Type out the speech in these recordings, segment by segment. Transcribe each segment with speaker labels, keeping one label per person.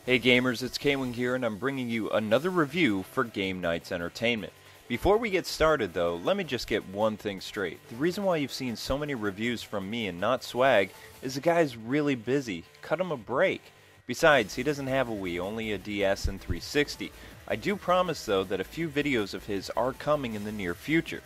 Speaker 1: Hey gamers, it's K-Wing here, and I'm bringing you another review for Game Knights Entertainment. Before we get started though, let me just get one thing straight. The reason why you've seen so many reviews from me and not Swag is the guy's really busy. Cut him a break. Besides, he doesn't have a Wii, only a DS and 360. I do promise though that a few videos of his are coming in the near future.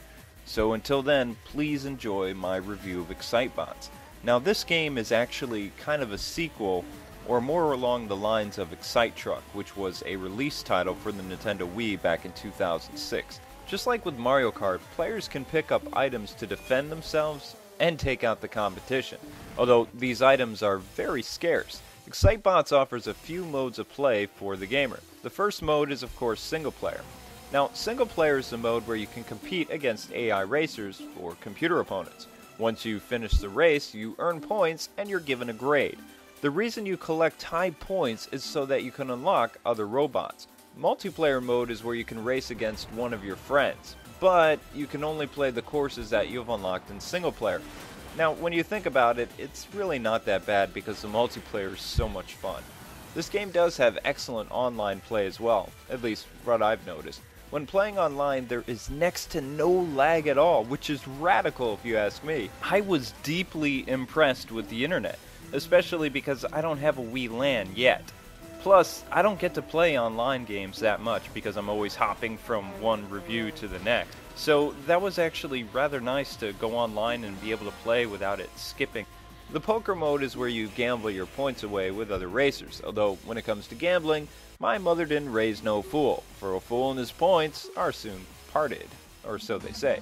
Speaker 1: So until then, please enjoy my review of Excitebots. Now this game is actually kind of a sequel, or more along the lines of Excite Truck, which was a release title for the Nintendo Wii back in 2006. Just like with Mario Kart, players can pick up items to defend themselves and take out the competition, although these items are very scarce. Excitebots offers a few modes of play for the gamer. The first mode is of course single player. Now, single player is the mode where you can compete against AI racers or computer opponents. Once you finish the race, you earn points and you're given a grade. The reason you collect high points is so that you can unlock other robots. Multiplayer mode is where you can race against one of your friends, but you can only play the courses that you've unlocked in single player. Now, when you think about it, it's really not that bad because the multiplayer is so much fun. This game does have excellent online play as well, at least what I've noticed. When playing online, there is next to no lag at all, which is radical if you ask me. I was deeply impressed with the internet, especially because I don't have a Wii LAN yet. Plus, I don't get to play online games that much because I'm always hopping from one review to the next. So that was actually rather nice to go online and be able to play without it skipping. The poker mode is where you gamble your points away with other racers, although when it comes to gambling, my mother didn't raise no fool, for a fool and his points are soon parted, or so they say.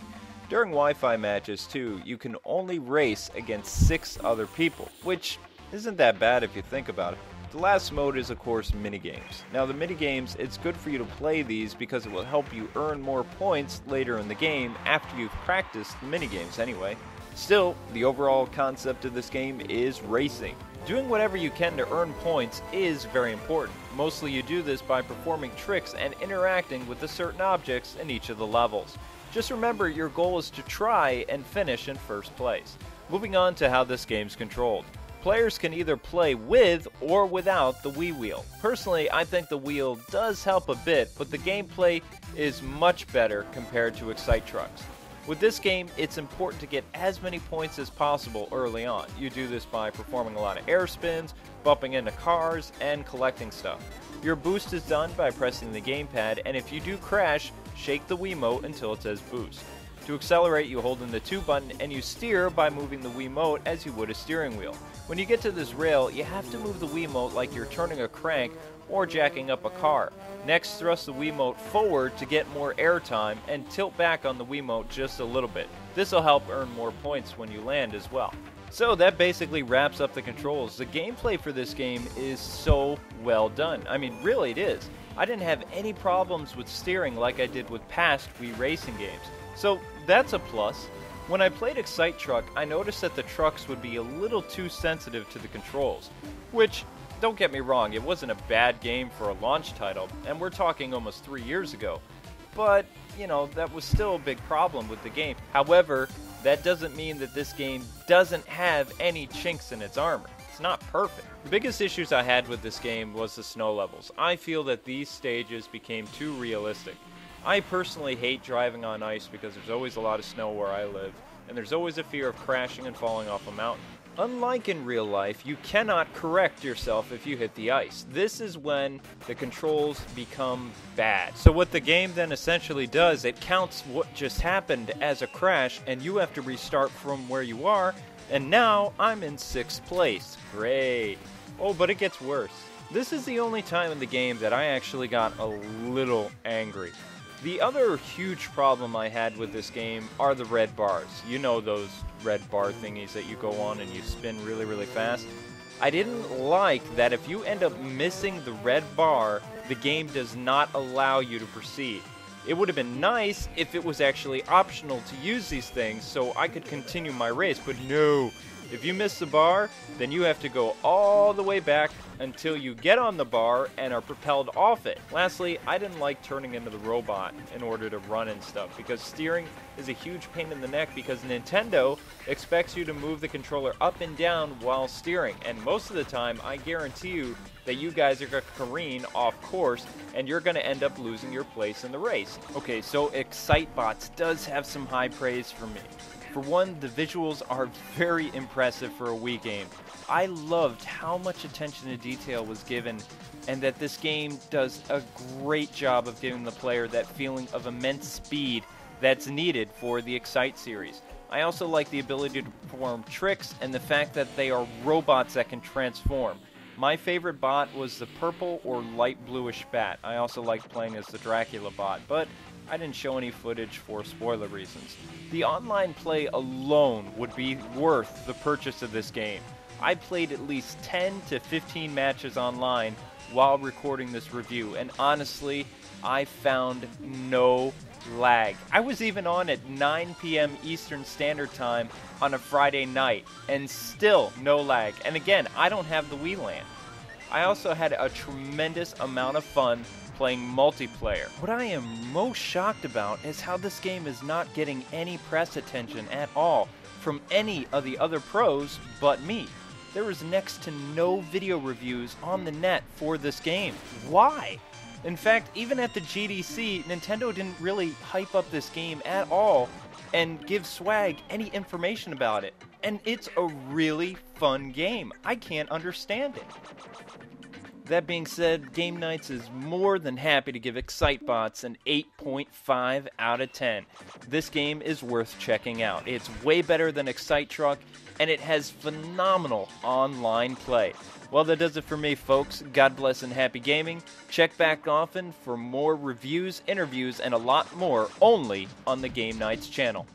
Speaker 1: During Wi-Fi matches too, you can only race against 6 other people, which isn't that bad if you think about it. The last mode is of course minigames. Now the minigames, it's good for you to play these because it will help you earn more points later in the game after you've practiced the minigames anyway. Still, the overall concept of this game is racing. Doing whatever you can to earn points is very important. Mostly you do this by performing tricks and interacting with the certain objects in each of the levels. Just remember your goal is to try and finish in first place. Moving on to how this game's controlled. Players can either play with or without the Wii wheel. Personally, I think the wheel does help a bit, but the gameplay is much better compared to Excite Trucks. With this game, it's important to get as many points as possible early on. You do this by performing a lot of air spins, bumping into cars, and collecting stuff. Your boost is done by pressing the gamepad, and if you do crash, shake the Wiimote until it says boost. To accelerate, you hold in the 2 button and you steer by moving the Wiimote as you would a steering wheel. When you get to this rail, you have to move the Wiimote like you're turning a crank or jacking up a car. Next, thrust the Wiimote forward to get more airtime and tilt back on the Wiimote just a little bit. This will help earn more points when you land as well. So that basically wraps up the controls. The gameplay for this game is so well done. I mean, really it is. I didn't have any problems with steering like I did with past Wii racing games. So that's a plus. When I played Excite Truck, I noticed that the trucks would be a little too sensitive to the controls, which, don't get me wrong, it wasn't a bad game for a launch title, and we're talking almost 3 years ago. But, you know, that was still a big problem with the game. However, that doesn't mean that this game doesn't have any chinks in its armor. It's not perfect. The biggest issues I had with this game was the snow levels. I feel that these stages became too realistic. I personally hate driving on ice because there's always a lot of snow where I live, and there's always a fear of crashing and falling off a mountain. Unlike in real life, you cannot correct yourself if you hit the ice. This is when the controls become bad. So what the game then essentially does, it counts what just happened as a crash, and you have to restart from where you are, and now I'm in 6th place. Great. Oh, but it gets worse. This is the only time in the game that I actually got a little angry. The other huge problem I had with this game are the red bars. You know those red bar thingies that you go on and you spin really, really fast. I didn't like that if you end up missing the red bar, the game does not allow you to proceed. It would have been nice if it was actually optional to use these things so I could continue my race, but no, If you miss the bar, then you have to go all the way back until you get on the bar and are propelled off it. Lastly, I didn't like turning into the robot in order to run and stuff, because steering is a huge pain in the neck because Nintendo expects you to move the controller up and down while steering, and most of the time I guarantee you that you guys are going to careen off course and you're going to end up losing your place in the race. Okay, so Excitebots does have some high praise for me. For one, the visuals are very impressive for a Wii game. I loved how much attention to detail was given, and that this game does a great job of giving the player that feeling of immense speed that's needed for the Excite series. I also like the ability to perform tricks and the fact that they are robots that can transform. My favorite bot was the purple or light bluish bat. I also liked playing as the Dracula bot, but I didn't show any footage for spoiler reasons. The online play alone would be worth the purchase of this game. I played at least 10 to 15 matches online while recording this review, and honestly, I found no lag. I was even on at 9 p.m. Eastern Standard Time on a Friday night, and still no lag. And again, I don't have the Wii Land. I also had a tremendous amount of fun playing multiplayer. What I am most shocked about is how this game is not getting any press attention at all from any of the other pros but me. There is next to no video reviews on the net for this game. Why? In fact, even at the GDC, Nintendo didn't really hype up this game at all and give Swag any information about it. And it's a really fun game. I can't understand it. That being said, Game Nights is more than happy to give Excitebots an 8.5 out of 10. This game is worth checking out. It's way better than Excite Truck, and it has phenomenal online play. Well, that does it for me, folks. God bless and happy gaming. Check back often for more reviews, interviews, and a lot more only on the Game Nights channel.